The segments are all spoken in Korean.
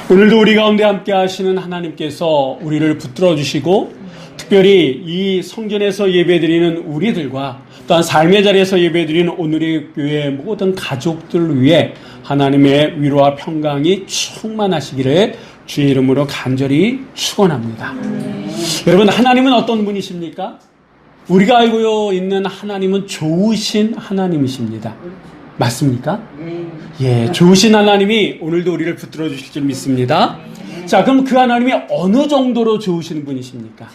오늘도 우리 가운데 함께 하시는 하나님께서 우리를 붙들어 주시고 특별히 이 성전에서 예배드리는 우리들과 또한 삶의 자리에서 예배드리는 오늘의 교회 모든 가족들을 위해 하나님의 위로와 평강이 충만하시기를 주의 이름으로 간절히 축원합니다. 여러분, 하나님은 어떤 분이십니까? 우리가 알고 있는 하나님은 좋으신 하나님이십니다. 맞습니까? 예, 좋으신 하나님이 오늘도 우리를 붙들어 주실 줄 믿습니다. 자, 그럼 그 하나님이 어느 정도로 좋으신 분이십니까?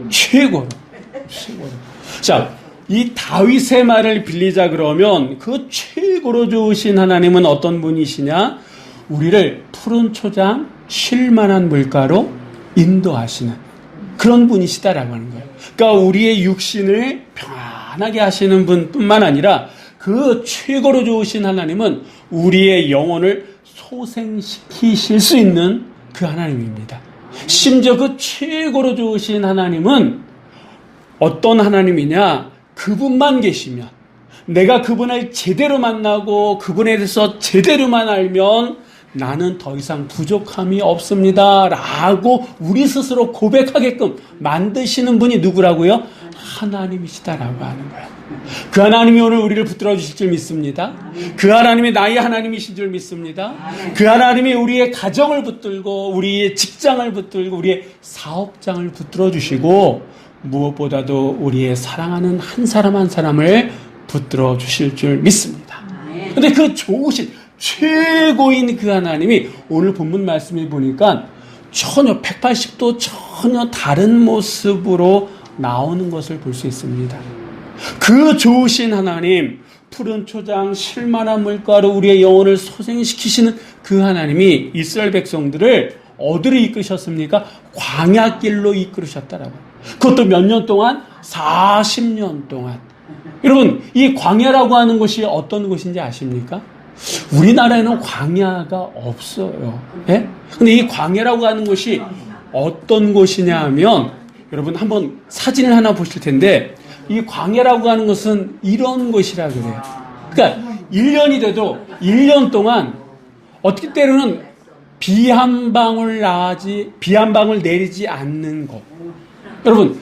최고로. 자, 이 다윗의 말을 빌리자 그러면 그 최고로 좋으신 하나님은 어떤 분이시냐? 우리를 푸른 초장 쉴 만한 물가로 인도하시는 그런 분이시다라고 하는 거예요. 그러니까 우리의 육신을 평안하게 하시는 분뿐만 아니라 그 최고로 좋으신 하나님은 우리의 영혼을 소생시키실 수 있는 그 하나님입니다. 심지어 그 최고로 좋으신 하나님은 어떤 하나님이냐? 그분만 계시면, 내가 그분을 제대로 만나고 그분에 대해서 제대로만 알면 나는 더 이상 부족함이 없습니다 라고 우리 스스로 고백하게끔 만드시는 분이 누구라고요? 하나님이시다라고 하는 거예요. 그 하나님이 오늘 우리를 붙들어 주실 줄 믿습니다. 그 하나님이 나의 하나님이신 줄 믿습니다. 그 하나님이 우리의 가정을 붙들고 우리의 직장을 붙들고 우리의 사업장을 붙들어 주시고 무엇보다도 우리의 사랑하는 한 사람 한 사람을 붙들어 주실 줄 믿습니다. 그런데 그 좋으신 최고인 그 하나님이 오늘 본문 말씀을 보니까 전혀 180도 전혀 다른 모습으로 나오는 것을 볼 수 있습니다. 그 좋으신 하나님, 푸른 초장 쉴만한 물가로 우리의 영혼을 소생시키시는 그 하나님이 이스라엘 백성들을 어디로 이끄셨습니까? 광야길로 이끌으셨다라고. 그것도 몇 년 동안? 40년 동안. 여러분, 이 광야라고 하는 곳이 어떤 곳인지 아십니까? 우리나라에는 광야가 없어요. 예? 근데 이 광야라고 하는 곳이 어떤 곳이냐 하면 여러분 한번 사진을 하나 보실 텐데 이 광야라고 하는 것은 이런 곳이라 그래요. 그러니까 1년이 돼도 1년 동안 어떻게 때로는 비 한 방울 내리지 않는 곳. 여러분,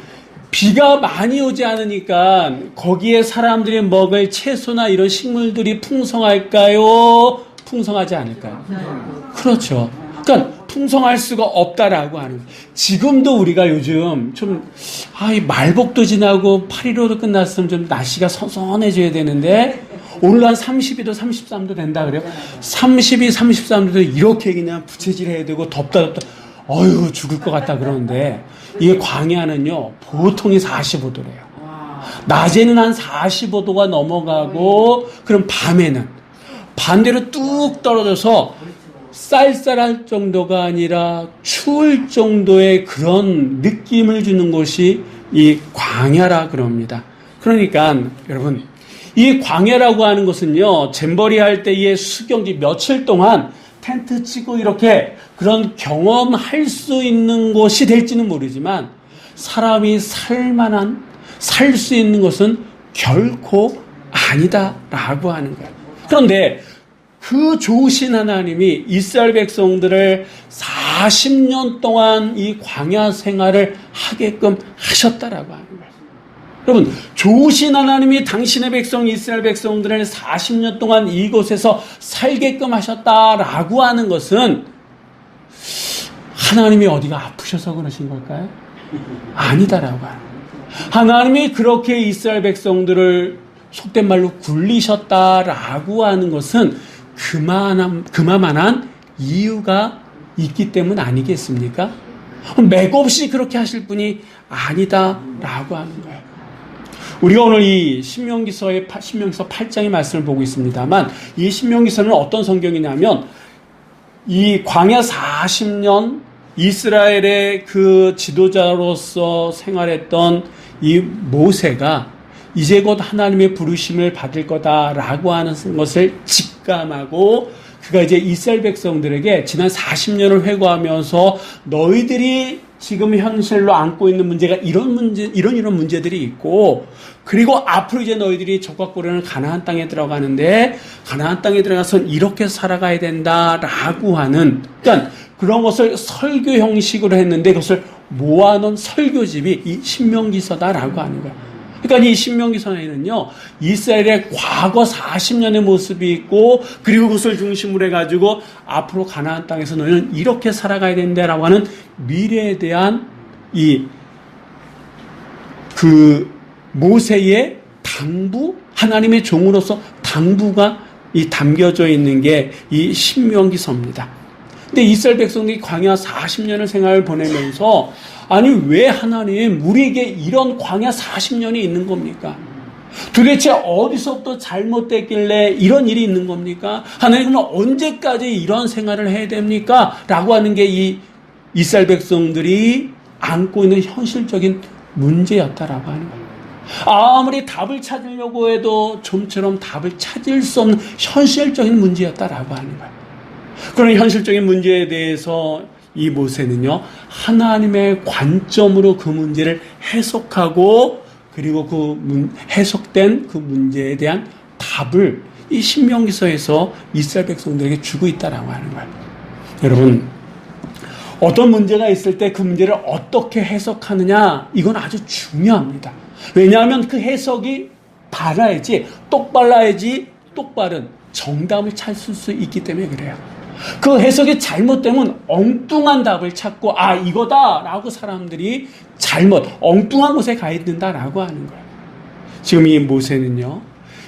비가 많이 오지 않으니까 거기에 사람들이 먹을 채소나 이런 식물들이 풍성할까요? 풍성하지 않을까요? 그렇죠. 그러니까 풍성할 수가 없다라고 하는 거예요. 지금도 우리가 요즘 좀 이 말복도 지나고 8.15도 끝났으면 좀 날씨가 선선해져야 되는데 오늘 한 32도, 33도 된다 그래요. 32, 33도도 이렇게 그냥 부채질해야 되고 덥다 어휴 죽을 것 같다 그러는데 이 광야는요 보통이 45도래요. 낮에는 한 45도가 넘어가고 그럼 밤에는 반대로 뚝 떨어져서 쌀쌀할 정도가 아니라 추울 정도의 그런 느낌을 주는 곳이 이 광야라 그럽니다. 그러니까 여러분 이 광야라고 하는 것은요 잼버리 할 때의 수경지 며칠 동안 텐트 치고 이렇게 그런 경험할 수 있는 곳이 될지는 모르지만 사람이 살 수 있는 것은 결코 아니다라고 하는 거예요. 그런데 그 좋으신 하나님이 이스라엘 백성들을 40년 동안 이 광야 생활을 하게끔 하셨다라고 하는 거예요. 여러분, 좋으신 하나님이 당신의 백성 이스라엘 백성들을 40년 동안 이곳에서 살게끔 하셨다라고 하는 것은 하나님이 어디가 아프셔서 그러신 걸까요? 아니다라고 하는 거예요. 하나님이 그렇게 이스라엘 백성들을 속된 말로 굴리셨다라고 하는 것은 그만한 이유가 있기 때문 아니겠습니까? 맥없이 그렇게 하실 분이 아니다라고 하는 거예요. 우리가 오늘 이 신명기서 8장의 말씀을 보고 있습니다만 이 신명기서는 어떤 성경이냐면 이 광야 40년 이스라엘의 그 지도자로서 생활했던 이 모세가 이제 곧 하나님의 부르심을 받을 거다라고 하는 것을 직감하고 그가 이제 이스라엘 백성들에게 지난 40년을 회고하면서 너희들이 지금 현실로 안고 있는 문제가 이런 문제들이 있고, 그리고 앞으로 이제 너희들이 적과 꾸려는 가나안 땅에 들어가는데, 가나안 땅에 들어가선 이렇게 살아가야 된다라고 하는, 그러니까 그런 것을 설교 형식으로 했는데 그것을 모아놓은 설교집이 이 신명기서다라고 하는 거예요. 그러니까 이 신명기서에는요, 이스라엘의 과거 40년의 모습이 있고, 그리고 그것을 중심으로 해가지고 앞으로 가나안 땅에서 너희는 이렇게 살아가야 된다라고 하는 미래에 대한 모세의 당부, 하나님의 종으로서 당부가 담겨져 있는 게 이 신명기서입니다. 근데 이스라엘 백성들이 광야 40년을 생활을 보내면서, 아니 왜 하나님 우리에게 이런 광야 40년이 있는 겁니까? 도대체 어디서부터 잘못됐길래 이런 일이 있는 겁니까? 하나님은 언제까지 이런 생활을 해야 됩니까? 라고 하는 게 이 이스라엘 백성들이 안고 있는 현실적인 문제였다라고 하는 거예요. 아무리 답을 찾으려고 해도 좀처럼 답을 찾을 수 없는 현실적인 문제였다라고 하는 거예요. 그런 현실적인 문제에 대해서 이 모세는요, 하나님의 관점으로 그 문제를 해석하고, 그리고 해석된 그 문제에 대한 답을 이 신명기서에서 이스라엘 백성들에게 주고 있다라고 하는 거예요. 여러분, 어떤 문제가 있을 때 그 문제를 어떻게 해석하느냐, 이건 아주 중요합니다. 왜냐하면 그 해석이 똑바라야지 똑바른 정답을 찾을 수 있기 때문에 그래요. 그 해석이 잘못되면 엉뚱한 답을 찾고, 이거다라고 사람들이 엉뚱한 곳에 가 있는다라고 하는 거예요. 지금 이 모세는요,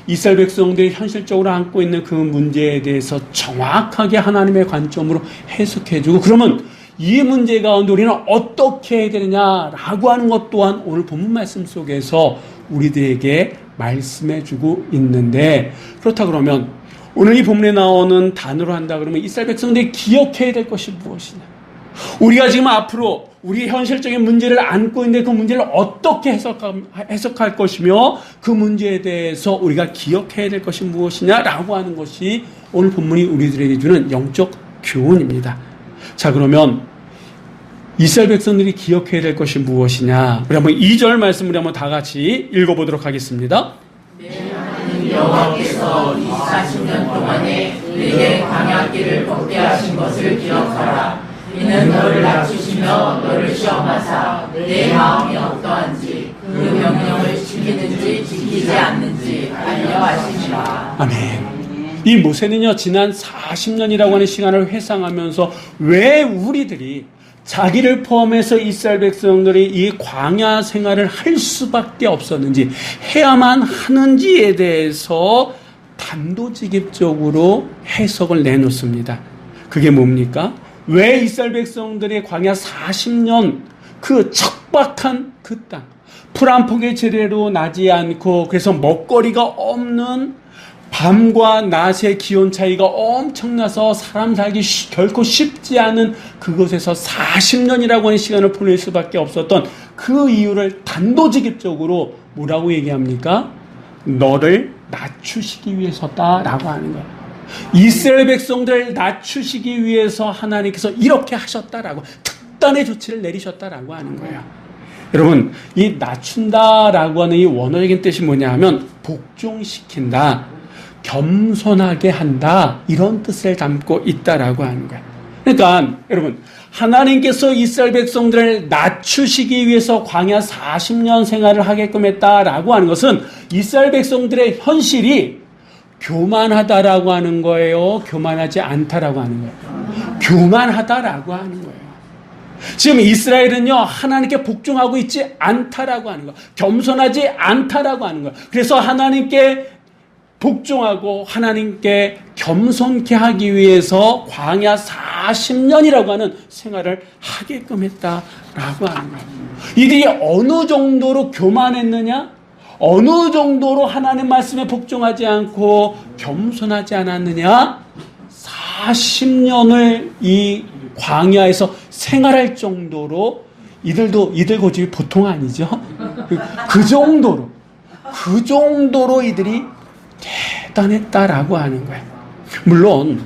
이스라엘 백성들이 현실적으로 안고 있는 그 문제에 대해서 정확하게 하나님의 관점으로 해석해주고, 그러면 이 문제 가운데 우리는 어떻게 해야 되느냐라고 하는 것 또한 오늘 본문 말씀 속에서 우리들에게 말씀해주고 있는데, 그렇다 그러면 오늘 이 본문에 나오는 단어로 한다 그러면 이스라엘 백성들이 기억해야 될 것이 무엇이냐? 우리가 지금 앞으로 우리 현실적인 문제를 안고 있는데 그 문제를 어떻게 해석할 것이며 그 문제에 대해서 우리가 기억해야 될 것이 무엇이냐라고 하는 것이 오늘 본문이 우리들에게 주는 영적 교훈입니다. 자, 그러면 이스라엘 백성들이 기억해야 될 것이 무엇이냐? 우리 한번 2절 말씀을 한번 다 같이 읽어보도록 하겠습니다. 여호와께서 이 40년 동안에 너희의 광야길을 걷게 하신 것을 기억하라. 이는 너를 낮추시며 너를 시험하사 내 마음이 어떠한지 그 명령을 지키는지 지키지 않는지 알려 하시니라. 아멘. 이 모세는요, 지난 40년이라고 하는 시간을 회상하면서 왜 우리들이 자기를 포함해서 이스라엘 백성들이 이 광야 생활을 할 수밖에 없었는지, 해야만 하는지에 대해서 단도직입적으로 해석을 내놓습니다. 그게 뭡니까? 왜 이스라엘 백성들이 광야 40년 그 척박한 그 땅, 풀 한 폭의 제대로 나지 않고, 그래서 먹거리가 없는, 밤과 낮의 기온 차이가 엄청나서 사람 살기 결코 쉽지 않은 그곳에서 40년이라고 하는 시간을 보낼 수밖에 없었던 그 이유를 단도직입적으로 뭐라고 얘기합니까? 너를 낮추시기 위해서다라고 하는 거예요. 이스라엘 백성들을 낮추시기 위해서 하나님께서 이렇게 하셨다라고, 특단의 조치를 내리셨다라고 하는 거예요. 여러분, 이 낮춘다라고 하는 이 원어적인 뜻이 뭐냐 하면 복종시킨다, 겸손하게 한다, 이런 뜻을 담고 있다라고 하는 거예요. 그러니까 여러분, 하나님께서 이스라엘 백성들을 낮추시기 위해서 광야 40년 생활을 하게끔 했다라고 하는 것은 이스라엘 백성들의 현실이 교만하다라고 하는 거예요, 교만하지 않다라고 하는 거예요? 교만하다라고 하는 거예요. 지금 이스라엘은요, 하나님께 복종하고 있지 않다라고 하는 거예요. 겸손하지 않다라고 하는 거예요. 그래서 하나님께 복종하고 하나님께 겸손케 하기 위해서 광야 40년이라고 하는 생활을 하게끔 했다라고 하는 거예요. 이들이 어느 정도로 교만했느냐? 어느 정도로 하나님 말씀에 복종하지 않고 겸손하지 않았느냐? 40년을 이 광야에서 생활할 정도로, 이들 고집이 보통 아니죠? 그 정도로 이들이 대단했다라고 하는 거예요. 물론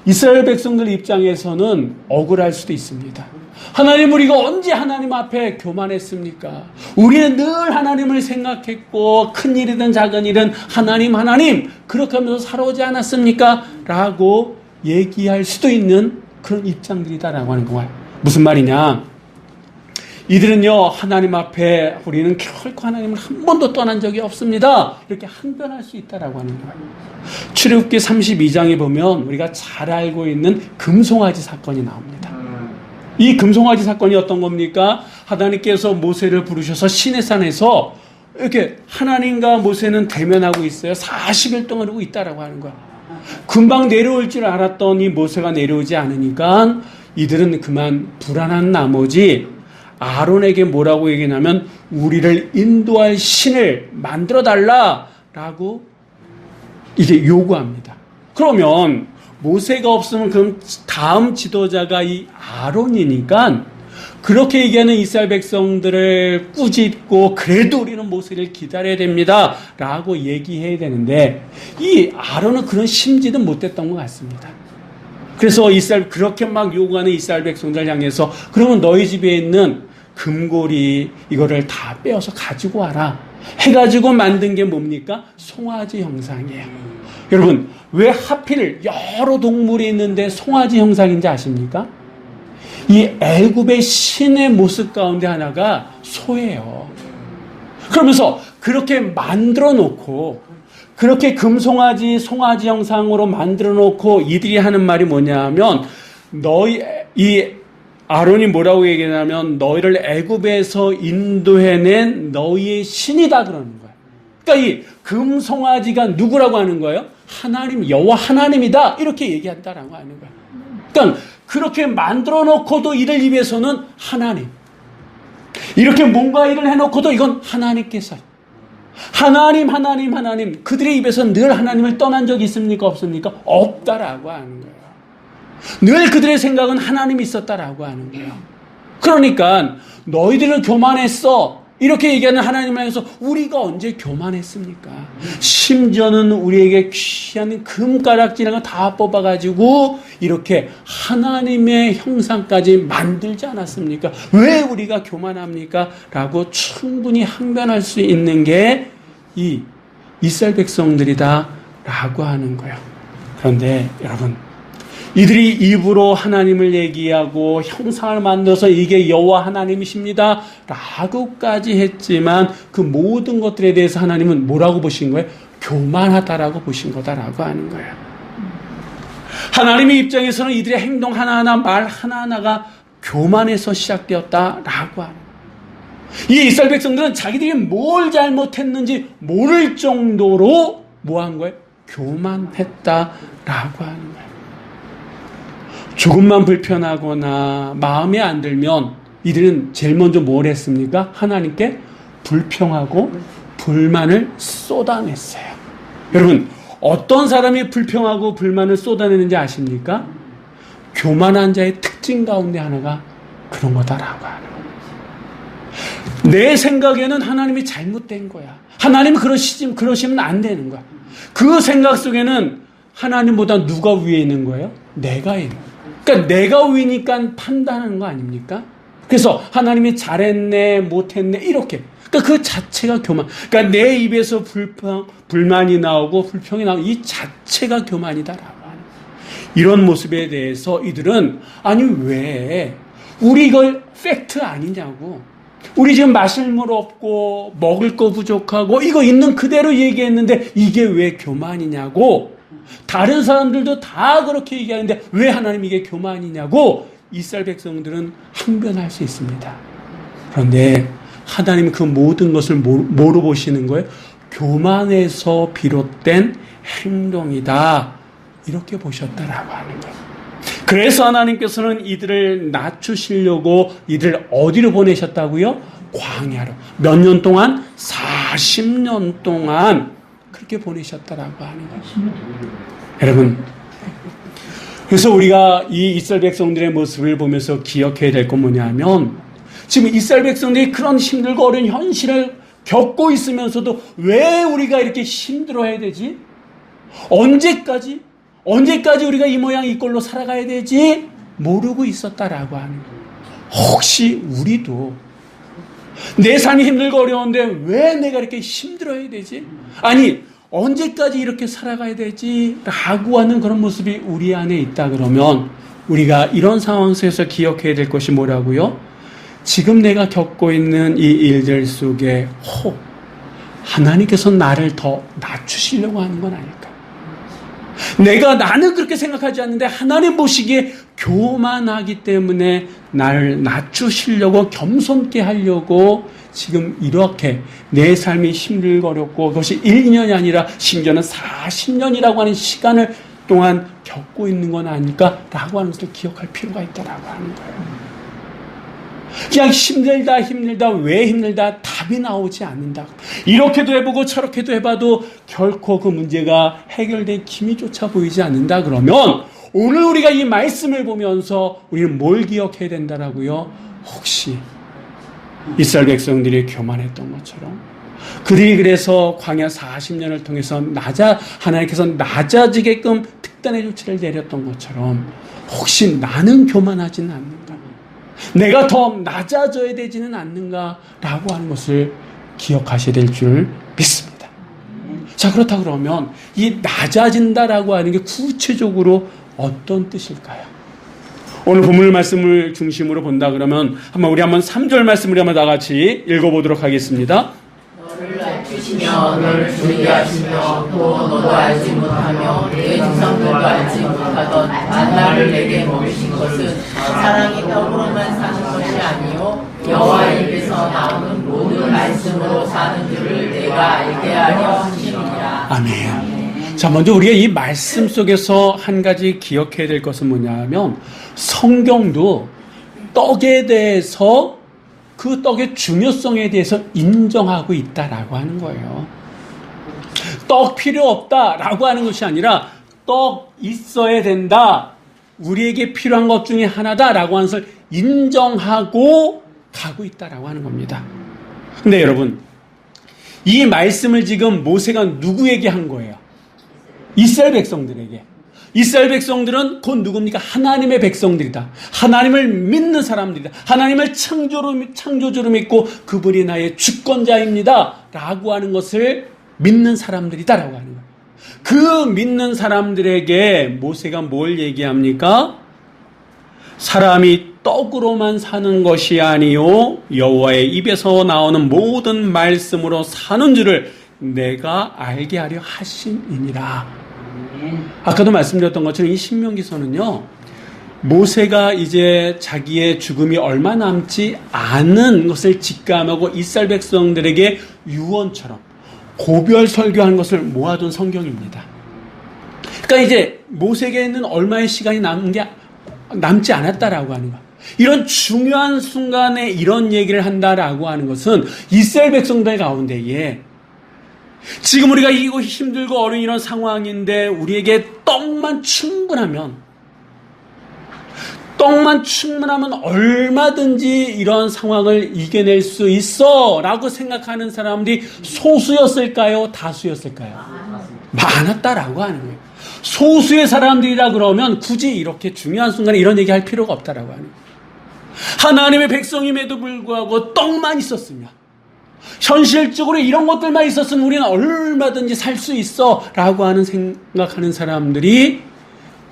이스라엘 백성들 입장에서는 억울할 수도 있습니다. 하나님, 우리가 언제 하나님 앞에 교만했습니까? 우리는 늘 하나님을 생각했고 큰 일이든 작은 일은 하나님 그렇게 하면서 살아오지 않았습니까? 라고 얘기할 수도 있는 그런 입장들이다라고 하는 거예요. 무슨 말이냐? 이들은요, 하나님 앞에 우리는 결코 하나님을 한 번도 떠난 적이 없습니다, 이렇게 항변할 수 있다라고 하는 거예요. 출애굽기 32장에 보면 우리가 잘 알고 있는 금송아지 사건이 나옵니다. 이 금송아지 사건이 어떤 겁니까? 하나님께서 모세를 부르셔서 시내산에서 이렇게 하나님과 모세는 대면하고 있어요. 40일 동안 하고 있다라고 하는 거야. 금방 내려올 줄 알았더니 모세가 내려오지 않으니까 이들은 그만 불안한 나머지 아론에게 뭐라고 얘기하냐면 우리를 인도할 신을 만들어 달라라고 이게 요구합니다. 그러면 모세가 없으면 그럼 다음 지도자가 이 아론이니까 그렇게 얘기하는 이스라엘 백성들을 꾸짖고 그래도 우리는 모세를 기다려야 됩니다 라고 얘기해야 되는데 이 아론은 그런 심지는 못했던 것 같습니다. 그래서 그렇게 막 요구하는 이스라엘 백성들을 향해서 그러면 너희 집에 있는 금고리 이거를 다 빼어서 가지고 와라 해가지고 만든 게 뭡니까? 송아지 형상이에요. 여러분, 왜 하필 여러 동물이 있는데 송아지 형상인지 아십니까? 이 애굽의 신의 모습 가운데 하나가 소예요. 그러면서 그렇게 만들어 놓고 그렇게 금송아지, 송아지 형상으로 만들어 놓고 이들이 하는 말이 뭐냐면 이 아론이 뭐라고 얘기하냐면 너희를 애굽에서 인도해낸 너희의 신이다 그러는 거예요. 그러니까 이 금송아지가 누구라고 하는 거예요? 하나님, 여호와 하나님이다 이렇게 얘기한다라고 하는 거예요. 그러니까 그렇게 만들어 놓고도 이들 입에서는 하나님, 이렇게 뭔가 일을 해놓고도 이건 하나님께서 하나님 그들의 입에서는 늘 하나님을 떠난 적이 있습니까? 없습니까? 없다라고 하는 거예요. 늘 그들의 생각은 하나님이 있었다라고 하는 거예요. 그러니까 너희들은 교만했어 이렇게 얘기하는 하나님을 향해서 우리가 언제 교만했습니까? 심지어는 우리에게 귀한 금가락지를 다 뽑아가지고 이렇게 하나님의 형상까지 만들지 않았습니까? 왜 우리가 교만합니까? 라고 충분히 항변할 수 있는 게 이 이스라엘 백성들이다 라고 하는 거예요. 그런데 여러분, 이들이 입으로 하나님을 얘기하고 형상을 만들어서 이게 여호와 하나님이십니다 라고까지 했지만 그 모든 것들에 대해서 하나님은 뭐라고 보신 거예요? 교만하다라고 보신 거다라고 하는 거예요. 하나님의 입장에서는 이들의 행동 하나하나, 말 하나하나가 교만에서 시작되었다라고 하는 거예요. 이 이스라엘 백성들은 자기들이 뭘 잘못했는지 모를 정도로 뭐 한 거예요? 교만했다라고 하는 거예요. 조금만 불편하거나 마음에 안 들면 이들은 제일 먼저 뭘 했습니까? 하나님께 불평하고 불만을 쏟아냈어요. 여러분, 어떤 사람이 불평하고 불만을 쏟아내는지 아십니까? 교만한 자의 특징 가운데 하나가 그런 거다라고 하는 거예요. 내 생각에는 하나님이 잘못된 거야. 하나님이 그러시면 안 되는 거야. 그 생각 속에는 하나님보다 누가 위에 있는 거예요? 내가 있는 거예요. 그러니까 내가 위니까 판단하는 거 아닙니까? 그래서 하나님이 잘했네, 못했네, 이렇게. 그러니까 그 자체가 교만. 그러니까 내 입에서 불만이 나오고 불평이 나오고 이 자체가 교만이다라고 하는. 이런 모습에 대해서 이들은 아니 왜 우리 이걸 팩트 아니냐고. 우리 지금 마실 물 없고 먹을 거 부족하고 이거 있는 그대로 얘기했는데 이게 왜 교만이냐고. 다른 사람들도 다 그렇게 얘기하는데 왜 하나님 이게 교만이냐고 이스라엘 백성들은 항변할 수 있습니다. 그런데 하나님은 그 모든 것을 뭐로 보시는 거예요? 교만에서 비롯된 행동이다 이렇게 보셨다라고 하는 거예요. 그래서 하나님께서는 이들을 낮추시려고 이들을 어디로 보내셨다고요? 광야로. 몇 년 동안? 40년 동안 그렇게 보내셨다라고 하는 거예요. 여러분, 그래서 우리가 이 이스라엘 백성들의 모습을 보면서 기억해야 될 건 뭐냐면 지금 이스라엘 백성들이 그런 힘들고 어려운 현실을 겪고 있으면서도 왜 우리가 이렇게 힘들어해야 되지? 언제까지 우리가 이 모양 이 꼴로 살아가야 되지? 모르고 있었다라고 하는 거예요. 혹시 우리도 내 삶이 힘들고 어려운데 왜 내가 이렇게 힘들어야 되지? 아니, 언제까지 이렇게 살아가야 되지? 라고 하는 그런 모습이 우리 안에 있다 그러면 우리가 이런 상황 속에서 기억해야 될 것이 뭐라고요? 지금 내가 겪고 있는 이 일들 속에 하나님께서 나를 더 낮추시려고 하는 건 아닐까? 나는 그렇게 생각하지 않는데 하나님 보시기에 교만하기 때문에 나를 낮추시려고 겸손케 하려고 지금 이렇게 내 삶이 힘들고 어렵고 그것이 1년이 아니라 심지어는 40년이라고 하는 시간을 동안 겪고 있는 건 아닐까? 라고 하는 것을 기억할 필요가 있다라고 하는 거예요. 그냥 힘들다 왜 힘들다 답이 나오지 않는다. 이렇게도 해보고 저렇게도 해봐도 결코 그 문제가 해결된 기미조차 보이지 않는다 그러면 오늘 우리가 이 말씀을 보면서 우리는 뭘 기억해야 된다라고요? 혹시 이스라엘 백성들이 교만했던 것처럼 그들이 그래서 광야 40년을 통해서 하나님께서 낮아지게끔 특단의 조치를 내렸던 것처럼 혹시 나는 교만하지는 않는가? 내가 더 낮아져야 되지는 않는가라고 하는 것을 기억하셔야 될 줄 믿습니다. 자, 그렇다 그러면 이 낮아진다라고 하는 게 구체적으로 어떤 뜻일까요? 오늘 본문 말씀을 중심으로 본다 그러면 우리 한번 3절 말씀을 한번 다 같이 읽어보도록 하겠습니다. 너를 낮추시며 너를 줄게 하시며 또 너도 알지 못하며 내 조상들도 알지 못하던 만나를 내게 먹이신 것은 사랑이 떡으로만 사는 것이 아니요 여호와 입에서 나오는 모든 말씀으로 사는 줄을 내가 알게 하려 하심이니라. 아멘. 자, 먼저 우리가 이 말씀 속에서 한 가지 기억해야 될 것은 뭐냐면 성경도 떡에 대해서 그 떡의 중요성에 대해서 인정하고 있다라고 하는 거예요. 떡 필요 없다라고 하는 것이 아니라 떡 있어야 된다. 우리에게 필요한 것 중에 하나다라고 하는 것을 인정하고 가고 있다라고 하는 겁니다. 근데 여러분, 이 말씀을 지금 모세가 누구에게 한 거예요? 이스라엘 백성들에게. 이스라엘 백성들은 곧 누굽니까? 하나님의 백성들이다. 하나님을 믿는 사람들이다. 하나님을 창조주로 믿고 그분이 나의 주권자입니다. 라고 하는 것을 믿는 사람들이다. 라고 하는 거예요. 그 믿는 사람들에게 모세가 뭘 얘기합니까? 사람이 떡으로만 사는 것이 아니요 여호와의 입에서 나오는 모든 말씀으로 사는 줄을 내가 알게 하려 하심이니라. 아까도 말씀드렸던 것처럼 이 신명기서는요, 모세가 이제 자기의 죽음이 얼마 남지 않은 것을 직감하고 이스라엘 백성들에게 유언처럼 고별 설교한 것을 모아둔 성경입니다. 그러니까 이제 모세에게는 얼마의 시간이 남지 않았다라고 하는 거. 이런 중요한 순간에 이런 얘기를 한다라고 하는 것은 이스라엘 백성들 가운데에 지금 우리가 이거 힘들고 어려운 이런 상황인데 우리에게 떡만 충분하면 얼마든지 이런 상황을 이겨낼 수 있어 라고 생각하는 사람들이 소수였을까요? 다수였을까요? 많았다라고 하는 거예요. 소수의 사람들이라 그러면 굳이 이렇게 중요한 순간에 이런 얘기할 필요가 없다라고 하는 거예요. 하나님의 백성임에도 불구하고 떡만 있었으면, 현실적으로 이런 것들만 있었으면 우리는 얼마든지 살 수 있어 라고 하는 생각하는 사람들이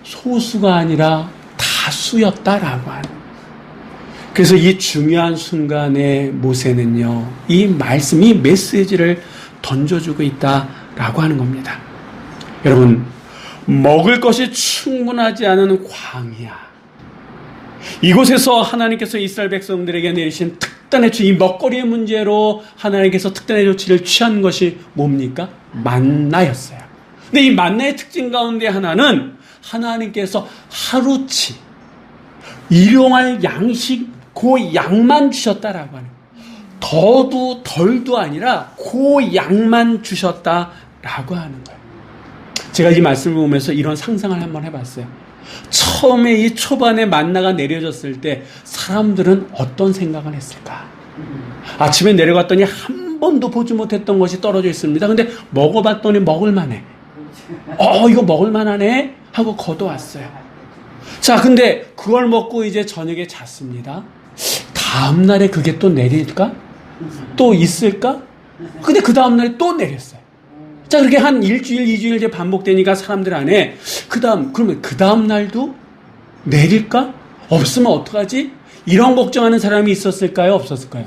소수가 아니라 다수였다라고 하는. 그래서 이 중요한 순간에 모세는요, 이 말씀, 이 메시지를 던져주고 있다라고 하는 겁니다. 여러분, 먹을 것이 충분하지 않은 광야, 이곳에서 하나님께서 이스라엘 백성들에게 내리신 특단의 조치, 이 먹거리의 문제로 하나님께서 특단의 조치를 취한 것이 뭡니까? 만나였어요. 근데 이 만나의 특징 가운데 하나는 하나님께서 하루치 일용할 양식, 그 양만 주셨다라고 하는, 더도 덜도 아니라 그 양만 주셨다라고 하는 거예요. 제가 이 말씀을 보면서 이런 상상을 한번 해봤어요. 처음에 이 초반에 만나가 내려졌을 때 사람들은 어떤 생각을 했을까? 아침에 내려갔더니 한 번도 보지 못했던 것이 떨어져 있습니다. 근데 먹어봤더니 먹을만해. 이거 먹을만하네 하고 걷어왔어요. 자, 근데 그걸 먹고 이제 저녁에 잤습니다. 다음날에 그게 또 내릴까? 또 있을까? 근데 그 다음날에 또 내렸어요. 자, 그렇게 한 일주일, 이주일 이제 반복되니까 사람들 안에 그러면 그 다음날도 내릴까? 없으면 어떡하지? 이런 걱정하는 사람이 있었을까요? 없었을까요?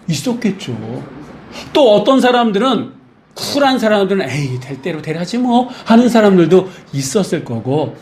있었겠죠. 또 어떤 사람들은 쿨한 사람들은 에이 될 대로 되라지 뭐 하는 사람들도 있었을 거고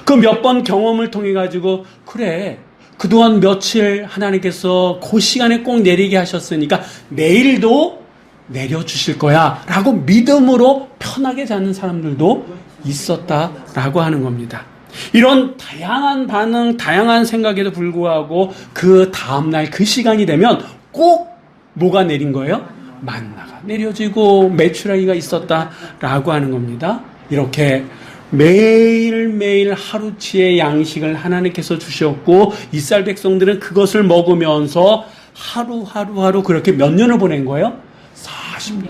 그 몇 번 경험을 통해 가지고 그래 그동안 며칠 하나님께서 그 시간에 꼭 내리게 하셨으니까 내일도 내려주실 거야 라고 믿음으로 편하게 자는 사람들도 있었다라고 하는 겁니다. 이런 다양한 반응, 다양한 생각에도 불구하고 그 다음날 그 시간이 되면 꼭 뭐가 내린 거예요? 만나가 내려지고 메추라기가 있었다라고 하는 겁니다. 이렇게 매일매일 하루치의 양식을 하나님께서 주셨고 이스라엘 백성들은 그것을 먹으면서 하루 그렇게 몇 년을 보낸 거예요? 40년.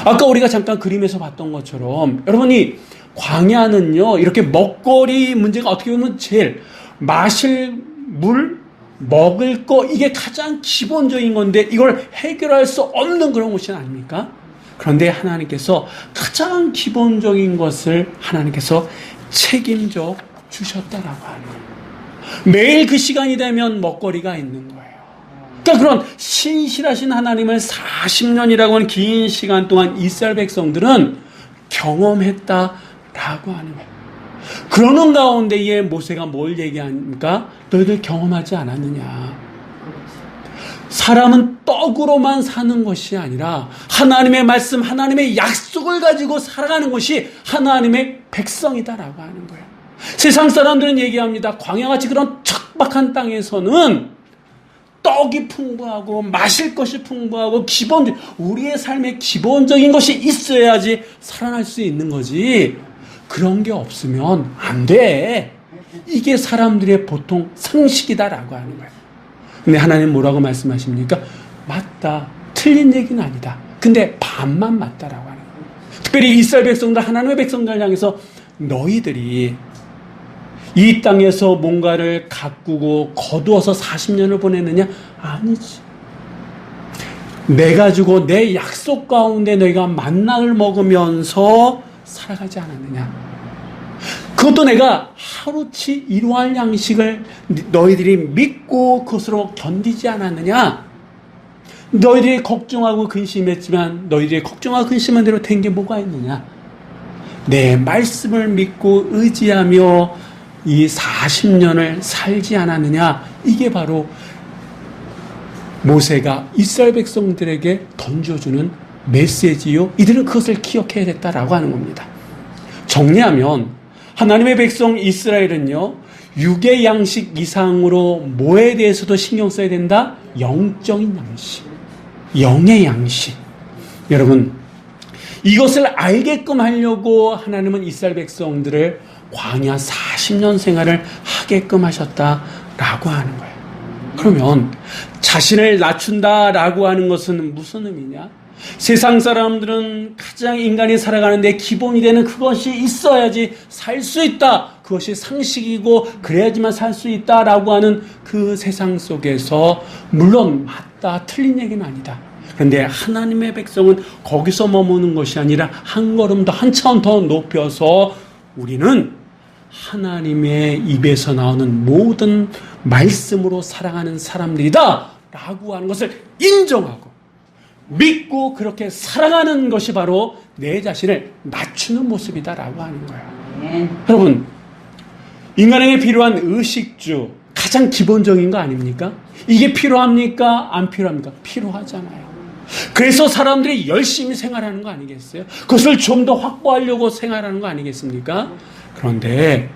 아까 우리가 잠깐 그림에서 봤던 것처럼 여러분이 광야는요 이렇게 먹거리 문제가 어떻게 보면 제일 마실 물 먹을 거 이게 가장 기본적인 건데 이걸 해결할 수 없는 그런 곳이 아닙니까? 그런데 하나님께서 가장 기본적인 것을 하나님께서 책임져 주셨다라고 하는 거예요. 매일 그 시간이 되면 먹거리가 있는 거예요. 그러니까 그런 신실하신 하나님을 40년이라고 하는 긴 시간 동안 이스라엘 백성들은 경험했다라고 하는 거예요. 그러는 가운데에 모세가 뭘 얘기합니까? 너희들 경험하지 않았느냐? 사람은 떡으로만 사는 것이 아니라 하나님의 말씀, 하나님의 약속을 가지고 살아가는 것이 하나님의 백성이다라고 하는 거예요. 세상 사람들은 얘기합니다. 광야같이 그런 척박한 땅에서는 떡이 풍부하고 마실 것이 풍부하고 우리의 삶에 기본적인 것이 있어야지 살아날 수 있는 거지. 그런 게 없으면 안 돼. 이게 사람들의 보통 상식이다라고 하는 거예요. 근데 하나님 뭐라고 말씀하십니까? 맞다. 틀린 얘기는 아니다. 근데 반만 맞다라고 하는 거예요. 특별히 이스라엘 백성들, 하나님의 백성들 향해서 너희들이 이 땅에서 뭔가를 가꾸고 거두어서 40년을 보냈느냐? 아니지. 내가 주고 내 약속 가운데 너희가 만나를 먹으면서 살아가지 않았느냐? 그것도 내가 하루치 이루할 양식을 너희들이 믿고 그것으로 견디지 않았느냐? 너희들이 걱정하고 근심했지만 너희들이 걱정하고 근심한 대로 된 게 뭐가 있느냐? 내 말씀을 믿고 의지하며 이 40년을 살지 않았느냐? 이게 바로 모세가 이스라엘 백성들에게 던져주는 메시지요. 이들은 그것을 기억해야 됐다라고 하는 겁니다. 정리하면 하나님의 백성 이스라엘은요, 육의 양식 이상으로 뭐에 대해서도 신경 써야 된다? 영적인 양식, 영의 양식. 여러분, 이것을 알게끔 하려고 하나님은 이스라엘 백성들을 광야 40년 생활을 하게끔 하셨다라고 하는 거예요. 그러면 자신을 낮춘다라고 하는 것은 무슨 의미냐? 세상 사람들은 가장 인간이 살아가는데 기본이 되는 그것이 있어야지 살 수 있다. 그것이 상식이고 그래야지만 살 수 있다라고 하는 그 세상 속에서 물론 맞다. 틀린 얘기는 아니다. 그런데 하나님의 백성은 거기서 머무는 것이 아니라 한 걸음 더, 한 차원 더 높여서 우리는 하나님의 입에서 나오는 모든 말씀으로 살아가는 사람들이다 라고 하는 것을 인정하고 믿고 그렇게 살아가는 것이 바로 내 자신을 낮추는 모습이다라고 하는 거예요. 여러분, 인간에게 필요한 의식주 가장 기본적인 거 아닙니까? 이게 필요합니까? 안 필요합니까? 필요하잖아요. 그래서 사람들이 열심히 생활하는 거 아니겠어요? 그것을 좀 더 확보하려고 생활하는 거 아니겠습니까? 그런데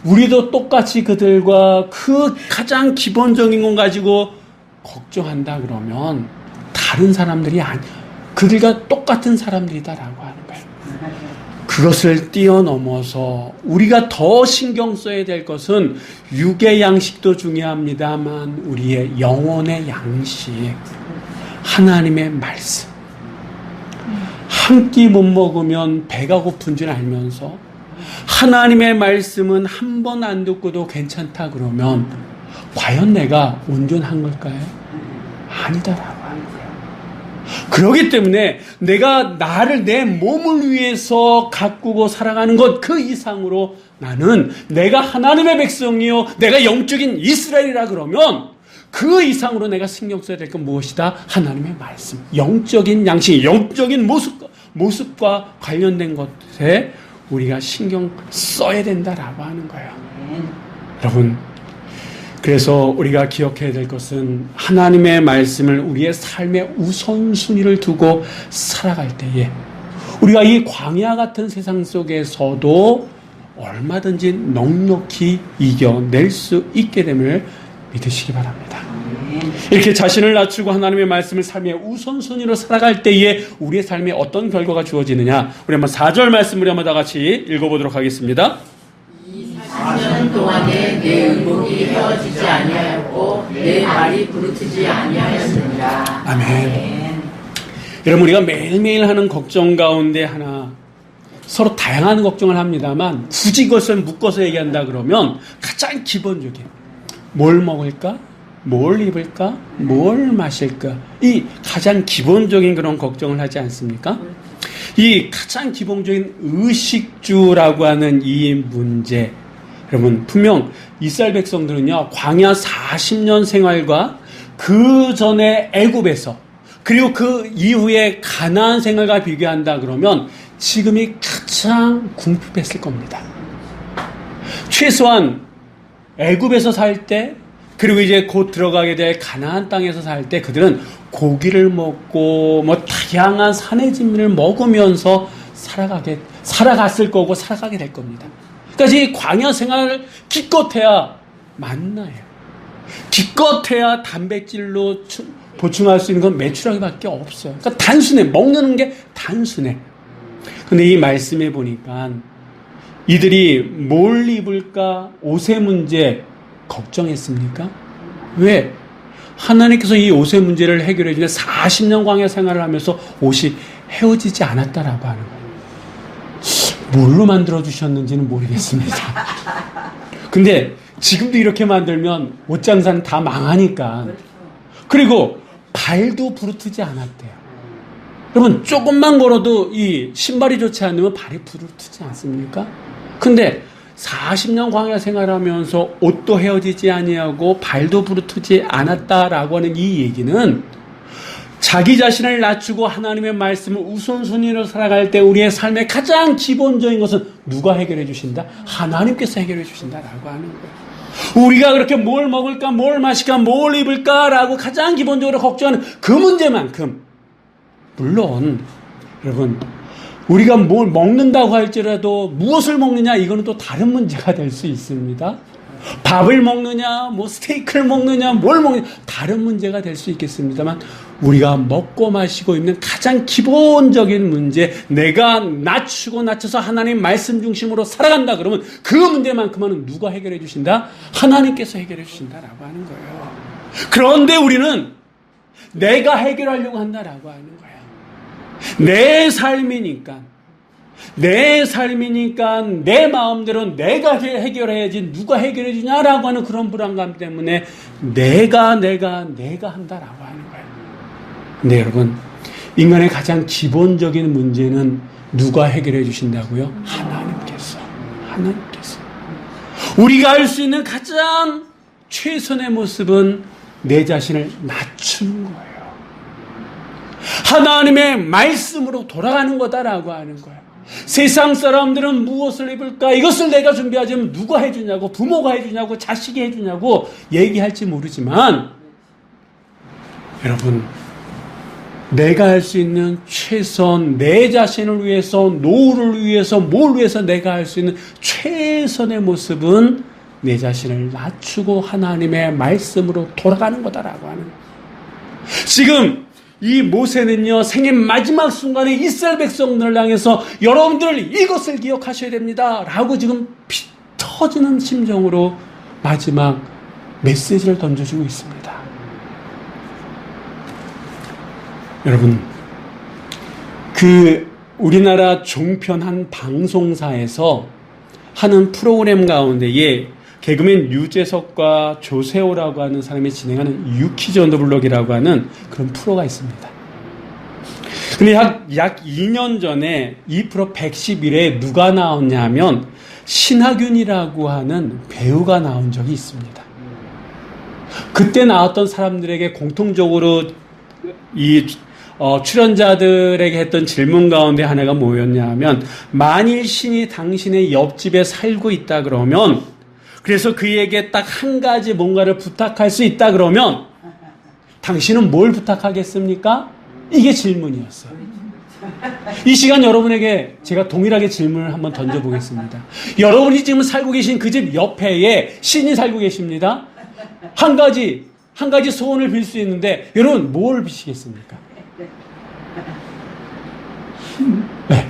우리도 똑같이 그들과 그 가장 기본적인 것 가지고 걱정한다 그러면 다른 사람들이 그들과 똑같은 사람들이다라고 하는 거예요. 그것을 뛰어넘어서 우리가 더 신경 써야 될 것은 육의 양식도 중요합니다만 우리의 영혼의 양식, 하나님의 말씀. 한 끼 못 먹으면 배가 고픈 줄 알면서 하나님의 말씀은 한 번 안 듣고도 괜찮다 그러면 과연 내가 온전한 걸까요? 아니다라고 하는 거예요. 그렇기 때문에 내가 나를 내 몸을 위해서 가꾸고 살아가는 것 그 이상으로 나는 내가 하나님의 백성이요 내가 영적인 이스라엘이라 그러면 그 이상으로 내가 신경 써야 될 건 무엇이다? 하나님의 말씀, 영적인 양식, 영적인 모습과 관련된 것에 우리가 신경 써야 된다라고 하는 거예요. 여러분, 그래서 우리가 기억해야 될 것은 하나님의 말씀을 우리의 삶의 우선순위를 두고 살아갈 때에 우리가 이 광야 같은 세상 속에서도 얼마든지 넉넉히 이겨낼 수 있게 됨을 믿으시기 바랍니다. 이렇게 자신을 낮추고 하나님의 말씀을 삶의 우선순위로 살아갈 때에 우리의 삶에 어떤 결과가 주어지느냐, 우리 한번 4절 말씀 우리 한번 다 같이 읽어보도록 하겠습니다. 4년 동안에 내 의복이 헤어지지 아니하였고 내 말이 부르트지 아니하였느니라. 아멘. 여러분, 우리가 매일매일 하는 걱정 가운데 하나, 서로 다양한 걱정을 합니다만 굳이 그것을 묶어서 얘기한다 그러면 가장 기본적인 뭘 먹을까? 뭘 입을까? 뭘 마실까? 이 가장 기본적인 그런 걱정을 하지 않습니까? 이 가장 기본적인 의식주라고 하는 이 문제, 여러분, 분명 이스라엘 백성들은요 광야 40년 생활과 그 전에 애굽에서 그리고 그 이후에 가나안 생활과 비교한다 그러면 지금이 가장 궁핍했을 겁니다. 최소한 애굽에서 살 때, 그리고 이제 곧 들어가게 될 가나안 땅에서 살 때 그들은 고기를 먹고 뭐 다양한 산의 진미를 먹으면서 살아갔을 거고 살아가게 될 겁니다. 그러니까 이 광야 생활을 기껏해야 만나요. 기껏해야 단백질로 보충할 수 있는 건 메추라기밖에 없어요. 그러니까 단순해. 먹는 게 단순해. 근데 이 말씀에 보니까 이들이 뭘 입을까? 옷의 문제 걱정했습니까? 왜? 하나님께서 이 옷의 문제를 해결해 주는 40년 광야 생활을 하면서 옷이 헤어지지 않았다라고 하는 거예요. 뭘로 만들어 주셨는지는 모르겠습니다. 근데 지금도 이렇게 만들면 옷 장사는 다 망하니까. 그리고 발도 부르트지 않았대요. 여러분, 조금만 걸어도 이 신발이 좋지 않으면 발이 부르트지 않습니까? 근데 40년 광야 생활하면서 옷도 헤어지지 아니하고 발도 부르트지 않았다라고 하는 이 얘기는 자기 자신을 낮추고 하나님의 말씀을 우선순위로 살아갈 때 우리의 삶의 가장 기본적인 것은 누가 해결해 주신다? 하나님께서 해결해 주신다라고 하는 거예요. 우리가 그렇게 뭘 먹을까, 뭘 마실까, 뭘 입을까라고 가장 기본적으로 걱정하는 그 문제만큼, 물론 여러분, 우리가 뭘 먹는다고 할지라도 무엇을 먹느냐, 이거는 또 다른 문제가 될 수 있습니다. 밥을 먹느냐, 뭐 스테이크를 먹느냐, 뭘 먹느냐, 다른 문제가 될 수 있겠습니다만 우리가 먹고 마시고 입는 가장 기본적인 문제, 내가 낮춰서 하나님 말씀 중심으로 살아간다 그러면 그 문제만큼은 누가 해결해 주신다? 하나님께서 해결해 주신다라고 하는 거예요. 그런데 우리는 내가 해결하려고 한다라고 하는 거예요. 내 삶이니까 내 마음대로 내가 해결해야지 누가 해결해 주냐라고 하는 그런 불안감 때문에 내가 한다라고 하는 거예요. 근데 여러분, 인간의 가장 기본적인 문제는 누가 해결해 주신다고요? 하나님께서. 우리가 할 수 있는 가장 최선의 모습은 내 자신을 낮추는 거예요. 하나님의 말씀으로 돌아가는 거다라고 하는 거예요. 세상 사람들은 무엇을 입을까? 이것을 내가 준비하자면 누가 해주냐고, 부모가 해주냐고, 자식이 해주냐고 얘기할지 모르지만, 여러분, 내가 할 수 있는 최선, 내 자신을 위해서, 노후를 위해서, 뭘 위해서 내가 할 수 있는 최선의 모습은 내 자신을 낮추고 하나님의 말씀으로 돌아가는 거다라고 하는 거예요. 지금 이 모세는요, 생애 마지막 순간에 이스라엘 백성들을 향해서 여러분들 이것을 기억하셔야 됩니다 라고 지금 피 터지는 심정으로 마지막 메시지를 던져주고 있습니다. 여러분, 우리나라 종편 한 방송사에서 하는 프로그램 가운데에 개그맨 유재석과 조세호라고 하는 사람이 진행하는 유퀴즈 온 더 블럭이라고 하는 그런 프로가 있습니다. 근데 약 2년 전에 이 프로 111에 누가 나왔냐면 신하균이라고 하는 배우가 나온 적이 있습니다. 그때 나왔던 사람들에게 공통적으로 출연자들에게 했던 질문 가운데 하나가 뭐였냐면, 만일 신이 당신의 옆집에 살고 있다 그러면, 그래서 그에게 딱 한 가지 뭔가를 부탁할 수 있다 그러면 당신은 뭘 부탁하겠습니까? 이게 질문이었어요. 이 시간 여러분에게 제가 동일하게 질문을 한번 던져보겠습니다. 여러분이 지금 살고 계신 그 집 옆에에 신이 살고 계십니다. 한 가지 소원을 빌 수 있는데 여러분 뭘 비시겠습니까? 네.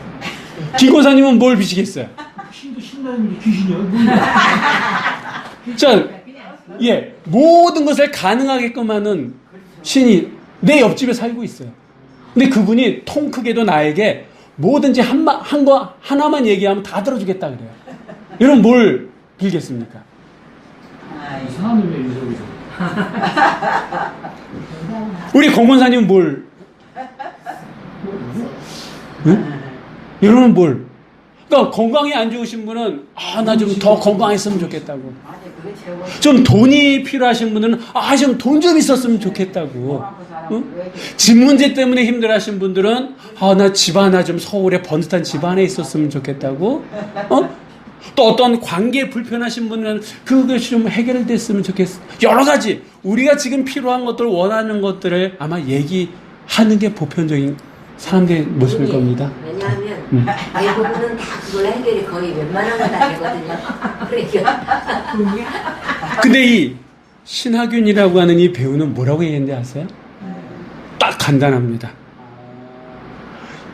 김고사님은 뭘 비시겠어요? 신도 신나는 게 귀신이야. 자, 모든 것을 가능하게끔 하는 신이 내 옆집에 살고 있어요. 근데 그분이 통 크게도 나에게 뭐든지 하나만 얘기하면 다 들어주겠다 그래요. 여러분 뭘 빌겠습니까? 이상한 놈이야, 여기서. 우리 공권사님은 뭘? 응? 여러분은 뭘? 그러니까 건강이 안 좋으신 분은 나 좀 더 건강했으면 좋겠다고. 좀 돈이 필요하신 분들은 좀 돈 좀 있었으면 좋겠다고. 응? 집 문제 때문에 힘들어하신 분들은 나 집 하나 좀 서울에 번듯한 집 안에 있었으면 좋겠다고. 또 어떤 관계에 불편하신 분은 그것이 좀 해결됐으면 좋겠어. 여러 가지 우리가 지금 필요한 것들, 원하는 것들을 아마 얘기하는 게 보편적인 사람들의 모습일 겁니다. 왜냐하면 대부분은 다 그걸 해결이 거의 웬만한 건 다 되거든요. 그러니까. 근데 이 신하균이라고 하는 이 배우는 뭐라고 얘기했는지 아세요? 딱 간단합니다.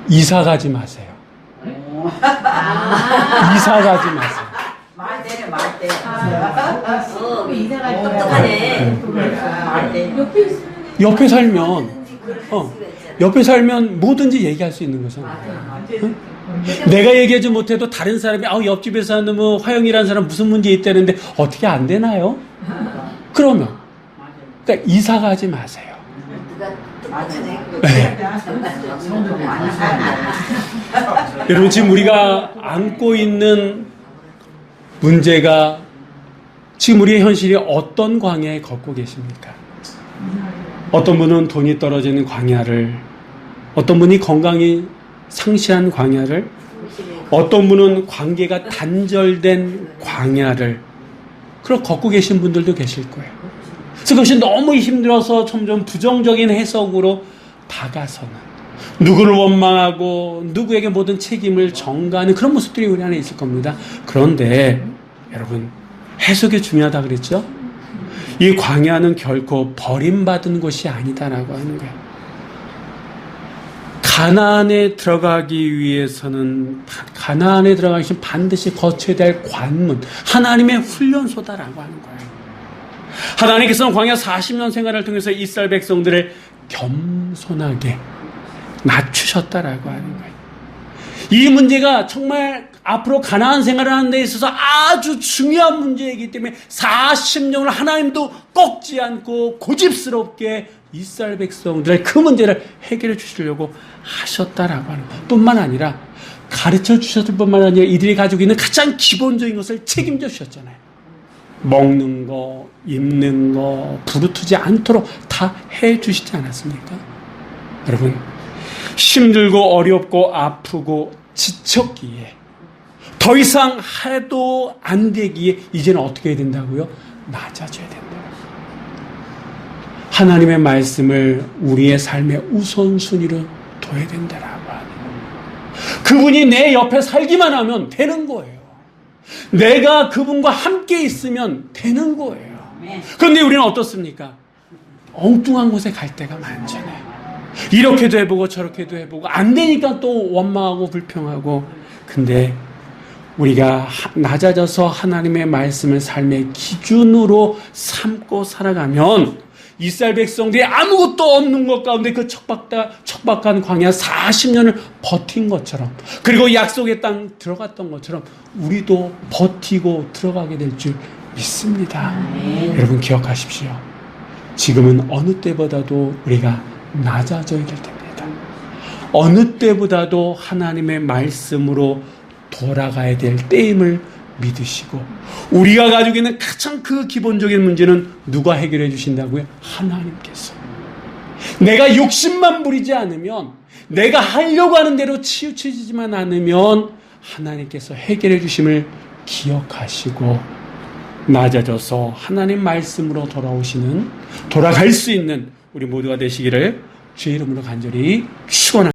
이사 가지 마세요. 이사 가지 마세요. 말대네, 말대. 이사가 똑똑하네. 말대. 옆에 살면 뭐든지 얘기할 수 있는 거잖아요. 응? 내가 얘기하지 못해도 다른 사람이 옆집에 사는 뭐 화영이라는 사람 무슨 문제 있다는데 어떻게 안 되나요? 그러면 그러니까 이사 가지 마세요. 네. 여러분 지금 우리가 안고 있는 문제가 지금 우리의 현실이 어떤 광야에 걷고 계십니까? 어떤 분은 돈이 떨어지는 광야를, 어떤 분이 건강이 상실한 광야를, 어떤 분은 관계가 단절된 광야를 그렇게 걷고 계신 분들도 계실 거예요. 그래서 그것이 너무 힘들어서 점점 부정적인 해석으로 다가서는, 누구를 원망하고 누구에게 모든 책임을 전가하는 그런 모습들이 우리 안에 있을 겁니다. 그런데 여러분 해석이 중요하다 그랬죠? 이 광야는 결코 버림받은 곳이 아니다라고 하는 거예요. 가나안에 들어가기 위해서는, 가나안에 들어가기 위해서는 반드시 거쳐야 될 관문, 하나님의 훈련소다라고 하는 거예요. 하나님께서는 광야 40년 생활을 통해서 이스라엘 백성들을 겸손하게 낮추셨다라고 하는 거예요. 이 문제가 정말 앞으로 가나안 생활을 하는 데 있어서 아주 중요한 문제이기 때문에 40년을 하나님도 꺾지 않고 고집스럽게 이스라엘 백성들의 그 문제를 해결해 주시려고 하셨다라고 하는 것 뿐만 아니라, 가르쳐 주셨을 뿐만 아니라 이들이 가지고 있는 가장 기본적인 것을 책임져 주셨잖아요. 먹는 거, 입는 거, 부르트지 않도록 다 해주시지 않았습니까? 여러분, 힘들고 어렵고 아프고 지쳤기에, 더 이상 해도 안 되기에 이제는 어떻게 해야 된다고요? 낮아져야 된다. 하나님의 말씀을 우리의 삶의 우선순위로 둬야 된다라고 하는 거예요. 그분이 내 옆에 살기만 하면 되는 거예요. 내가 그분과 함께 있으면 되는 거예요. 그런데 우리는 어떻습니까? 엉뚱한 곳에 갈 때가 많잖아요. 이렇게도 해보고 저렇게도 해보고 안 되니까 또 원망하고 불평하고. 근데 우리가 낮아져서 하나님의 말씀을 삶의 기준으로 삼고 살아가면 이스라엘 백성들이 아무것도 없는 것 가운데 그 척박한 광야 40년을 버틴 것처럼, 그리고 약속의 땅 들어갔던 것처럼 우리도 버티고 들어가게 될 줄 믿습니다. 아멘. 여러분 기억하십시오. 지금은 어느 때보다도 우리가 낮아져야 될 때입니다. 어느 때보다도 하나님의 말씀으로 돌아가야 될 때임을 믿으시고, 우리가 가지고 있는 가장 그 기본적인 문제는 누가 해결해 주신다고요? 하나님께서. 내가 욕심만 부리지 않으면, 내가 하려고 하는 대로 치우쳐지지만 않으면 하나님께서 해결해 주심을 기억하시고 낮아져서 하나님 말씀으로 돌아갈 수 있는 우리 모두가 되시기를 주의 이름으로 간절히 축원합니다.